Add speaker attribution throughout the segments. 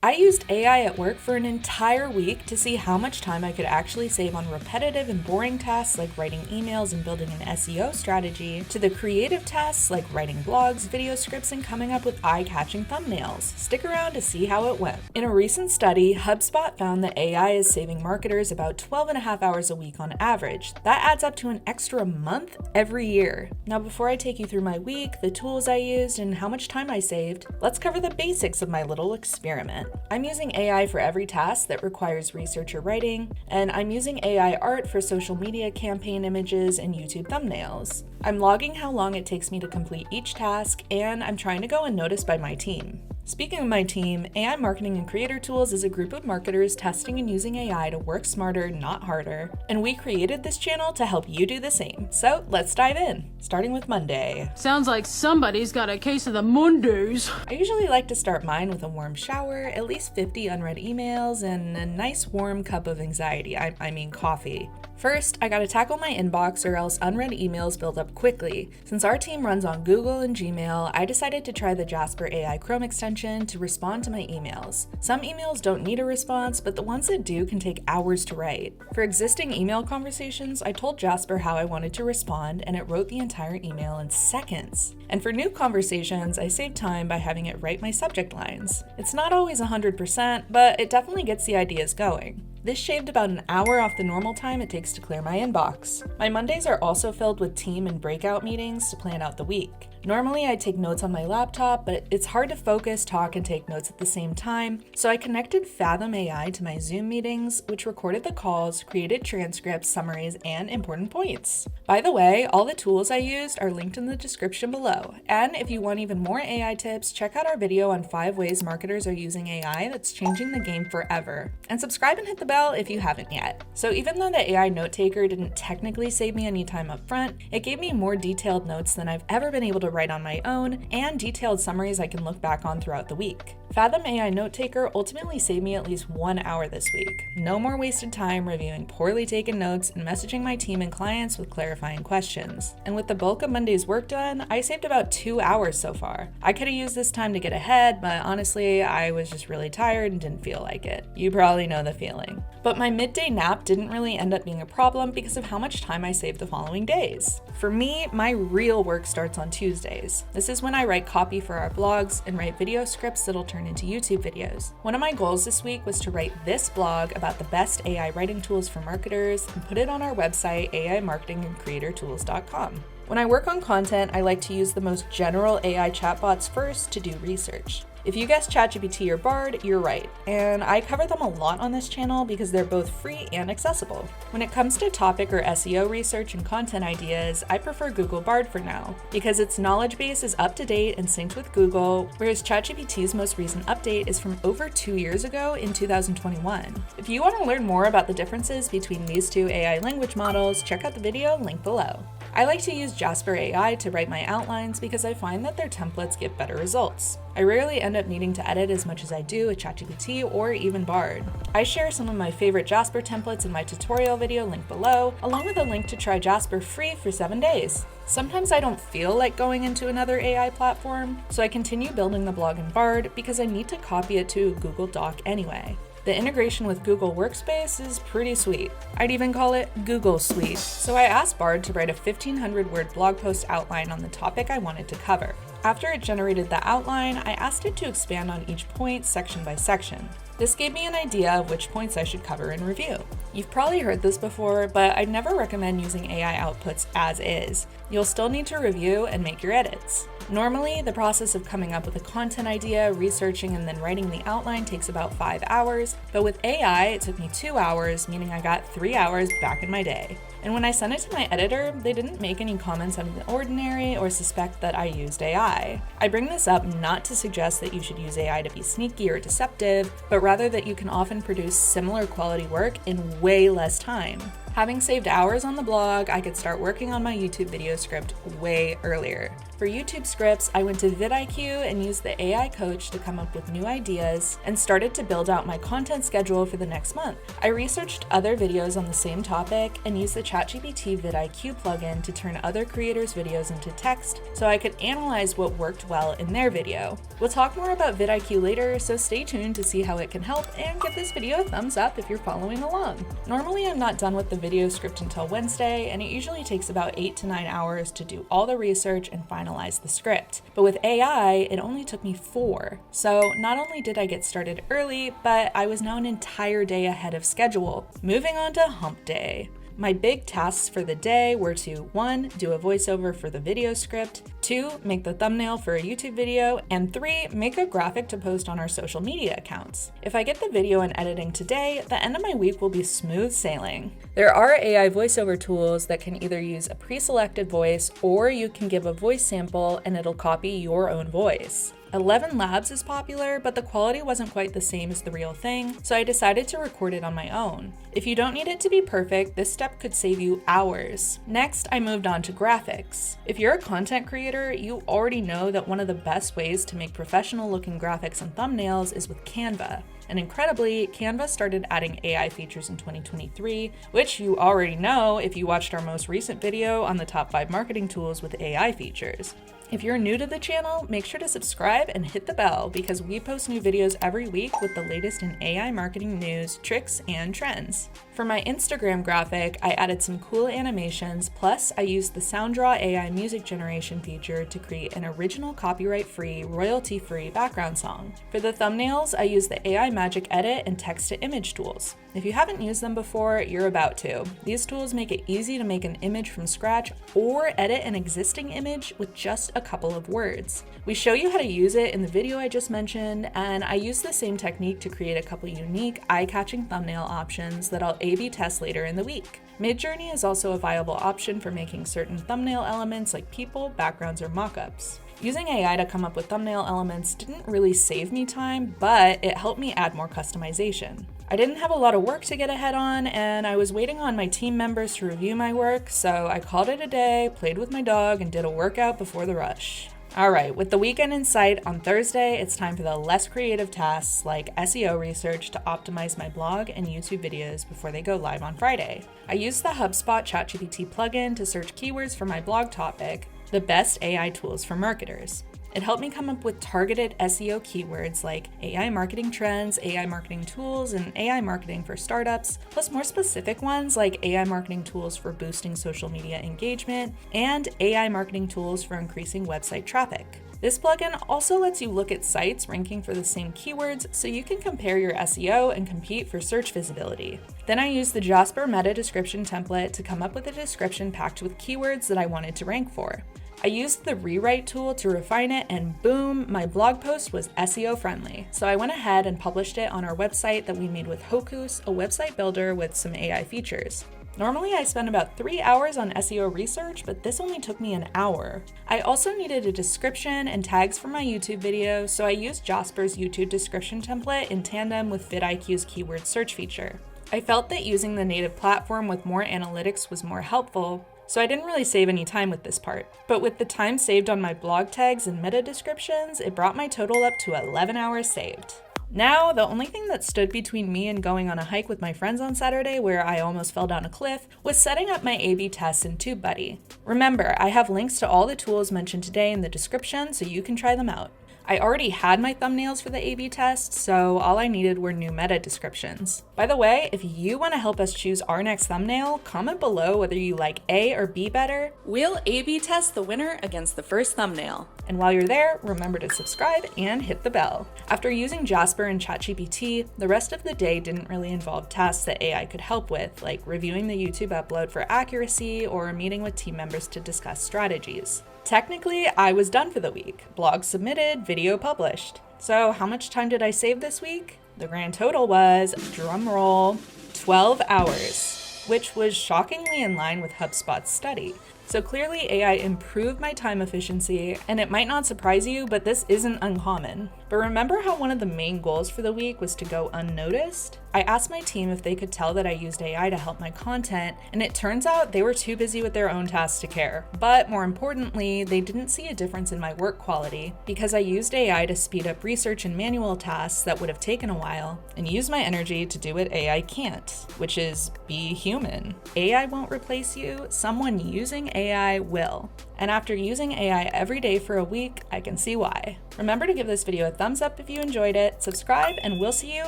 Speaker 1: I used AI at work for an entire week to see how much time I could actually save on repetitive and boring tasks like writing emails and building an SEO strategy, to the creative tasks like writing blogs, video scripts, and coming up with eye-catching thumbnails. Stick around to see how it went. In a recent study, HubSpot found that AI is saving marketers about 12.5 hours a week on average. That adds up to an extra month every year. Now, before I take you through my week, the tools I used, and how much time I saved, let's cover the basics of my little experiment. I'm using AI for every task that requires research or writing, and I'm using AI art for social media campaign images and YouTube thumbnails. I'm logging how long it takes me to complete each task, and I'm trying to go unnoticed by my team. Speaking of my team, AI Marketing and Creator Tools is a group of marketers testing and using AI to work smarter, not harder. And we created this channel to help you do the same. So let's dive in, starting with Monday.
Speaker 2: Sounds like somebody's got a case of the Mondays.
Speaker 1: I usually like to start mine with a warm shower, at least 50 unread emails, and a nice warm cup of anxiety. I mean coffee. First, I gotta tackle my inbox or else unread emails build up quickly. Since our team runs on Google and Gmail, I decided to try the Jasper AI Chrome extension to respond to my emails. Some emails don't need a response, but the ones that do can take hours to write. For existing email conversations, I told Jasper how I wanted to respond, and it wrote the entire email in seconds. And for new conversations, I saved time by having it write my subject lines. It's not always 100%, but it definitely gets the ideas going. This shaved about an hour off the normal time it takes to clear my inbox. My Mondays are also filled with team and breakout meetings to plan out the week. Normally I take notes on my laptop, but it's hard to focus, talk, and take notes at the same time, so I connected Fathom AI to my Zoom meetings, which recorded the calls, created transcripts, summaries, and important points. By the way, all the tools I used are linked in the description below, and if you want even more AI tips, check out our video on 5 ways marketers are using AI that's changing the game forever. And subscribe and hit the bell if you haven't yet. So even though the AI note taker didn't technically save me any time up front, it gave me more detailed notes than I've ever been able to write on my own, and detailed summaries I can look back on throughout the week. Fathom AI Note Taker ultimately saved me at least 1 hour this week. No more wasted time reviewing poorly taken notes and messaging my team and clients with clarifying questions. And with the bulk of Monday's work done, I saved about 2 hours so far. I could have used this time to get ahead, but honestly, I was just really tired and didn't feel like it. You probably know the feeling. But my midday nap didn't really end up being a problem because of how much time I saved the following days. For me, my real work starts on Tuesdays. This is when I write copy for our blogs and write video scripts that'll turn into YouTube videos. One of my goals this week was to write this blog about the best AI writing tools for marketers and put it on our website, aimarketingandcreatortools.com. When I work on content, I like to use the most general AI chatbots first to do research. If you guessed ChatGPT or Bard, you're right, and I cover them a lot on this channel because they're both free and accessible. When it comes to topic or SEO research and content ideas, I prefer Google Bard for now, because its knowledge base is up to date and synced with Google, whereas ChatGPT's most recent update is from over 2 years ago in 2021. If you want to learn more about the differences between these two AI language models, check out the video linked below. I like to use Jasper AI to write my outlines because I find that their templates get better results. I rarely end up needing to edit as much as I do with ChatGPT or even Bard. I share some of my favorite Jasper templates in my tutorial video linked below, along with a link to try Jasper free for 7 days. Sometimes I don't feel like going into another AI platform, so I continue building the blog in Bard because I need to copy it to a Google Doc anyway. The integration with Google Workspace is pretty sweet. I'd even call it Google Suite. So I asked Bard to write a 1,500-word blog post outline on the topic I wanted to cover. After it generated the outline, I asked it to expand on each point section by section. This gave me an idea of which points I should cover and review. You've probably heard this before, but I'd never recommend using AI outputs as is. You'll still need to review and make your edits. Normally, the process of coming up with a content idea, researching, and then writing the outline takes about 5 hours, but with AI, it took me 2 hours, meaning I got 3 hours back in my day. And when I sent it to my editor, they didn't make any comments out of the ordinary or suspect that I used AI. I bring this up not to suggest that you should use AI to be sneaky or deceptive, but rather that you can often produce similar quality work in way less time. Having saved hours on the blog, I could start working on my YouTube video script way earlier. For YouTube scripts, I went to vidIQ and used the AI coach to come up with new ideas and started to build out my content schedule for the next month. I researched other videos on the same topic and used the ChatGPT vidIQ plugin to turn other creators' videos into text so I could analyze what worked well in their video. We'll talk more about vidIQ later, so stay tuned to see how it can help, and give this video a thumbs up if you're following along. Normally, I'm not done with the video script until Wednesday, and it usually takes about 8 to 9 hours to do all the research and finalize the script. But with AI, it only took me 4. So not only did I get started early, but I was now an entire day ahead of schedule. Moving on to hump day. My big tasks for the day were to 1. Do a voiceover for the video script, 2. Make the thumbnail for a YouTube video, and 3. Make a graphic to post on our social media accounts. If I get the video and editing today, the end of my week will be smooth sailing. There are AI voiceover tools that can either use a pre-selected voice, or you can give a voice sample and it'll copy your own voice. 11 Labs is popular, but the quality wasn't quite the same as the real thing, so I decided to record it on my own. If you don't need it to be perfect, this step could save you hours. Next, I moved on to graphics. If you're a content creator, you already know that one of the best ways to make professional looking graphics and thumbnails is with Canva. And incredibly, Canva started adding AI features in 2023, which you already know if you watched our most recent video on the top 5 marketing tools with AI features. If you're new to the channel, make sure to subscribe and hit the bell because we post new videos every week with the latest in AI marketing news, tricks, and trends. For my Instagram graphic, I added some cool animations, plus I used the SoundDraw AI music generation feature to create an original copyright-free, royalty-free background song. For the thumbnails, I used the AI Magic Edit and text-to-image tools. If you haven't used them before, you're about to. These tools make it easy to make an image from scratch or edit an existing image with just a couple of words. We show you how to use it in the video I just mentioned, and I use the same technique to create a couple unique, eye-catching thumbnail options that I'll A/B test later in the week. Midjourney is also a viable option for making certain thumbnail elements like people, backgrounds, or mockups. Using AI to come up with thumbnail elements didn't really save me time, but it helped me add more customization. I didn't have a lot of work to get ahead on, and I was waiting on my team members to review my work, so I called it a day, played with my dog, and did a workout before the rush. Alright, with the weekend in sight, on Thursday, it's time for the less creative tasks like SEO research to optimize my blog and YouTube videos before they go live on Friday. I used the HubSpot ChatGPT plugin to search keywords for my blog topic, the best AI tools for marketers. It helped me come up with targeted SEO keywords like AI marketing trends, AI marketing tools, and AI marketing for startups, plus more specific ones like AI marketing tools for boosting social media engagement and AI marketing tools for increasing website traffic. This plugin also lets you look at sites ranking for the same keywords so you can compare your SEO and compete for search visibility. Then I used the Jasper meta description template to come up with a description packed with keywords that I wanted to rank for. I used the rewrite tool to refine it, and boom, my blog post was SEO friendly. So I went ahead and published it on our website that we made with Hocus, a website builder with some AI features. Normally I spend about 3 hours on SEO research, but this only took me an hour. I also needed a description and tags for my YouTube video, so I used Jasper's YouTube description template in tandem with vidIQ's keyword search feature. I felt that using the native platform with more analytics was more helpful, so I didn't really save any time with this part. But with the time saved on my blog tags and meta descriptions, it brought my total up to 11 hours saved. Now, the only thing that stood between me and going on a hike with my friends on Saturday, where I almost fell down a cliff, was setting up my A/B tests in TubeBuddy. Remember, I have links to all the tools mentioned today in the description so you can try them out. I already had my thumbnails for the A/B test, so all I needed were new meta descriptions. By the way, if you want to help us choose our next thumbnail, comment below whether you like A or B better. We'll A/B test the winner against the first thumbnail. And while you're there, remember to subscribe and hit the bell. After using Jasper and ChatGPT, the rest of the day didn't really involve tasks that AI could help with, like reviewing the YouTube upload for accuracy or meeting with team members to discuss strategies. Technically, I was done for the week. Blog submitted, video published. So how much time did I save this week? The grand total was, drumroll, 12 hours, which was shockingly in line with HubSpot's study. So clearly AI improved my time efficiency, and it might not surprise you, but this isn't uncommon. But remember how one of the main goals for the week was to go unnoticed? I asked my team if they could tell that I used AI to help my content, and it turns out they were too busy with their own tasks to care. But more importantly, they didn't see a difference in my work quality because I used AI to speed up research and manual tasks that would have taken a while, and use my energy to do what AI can't, which is be human. AI won't replace you, someone using AI will. And after using AI every day for a week, I can see why. Remember to give this video a thumbs up if you enjoyed it, subscribe, and we'll see you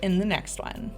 Speaker 1: in the next one.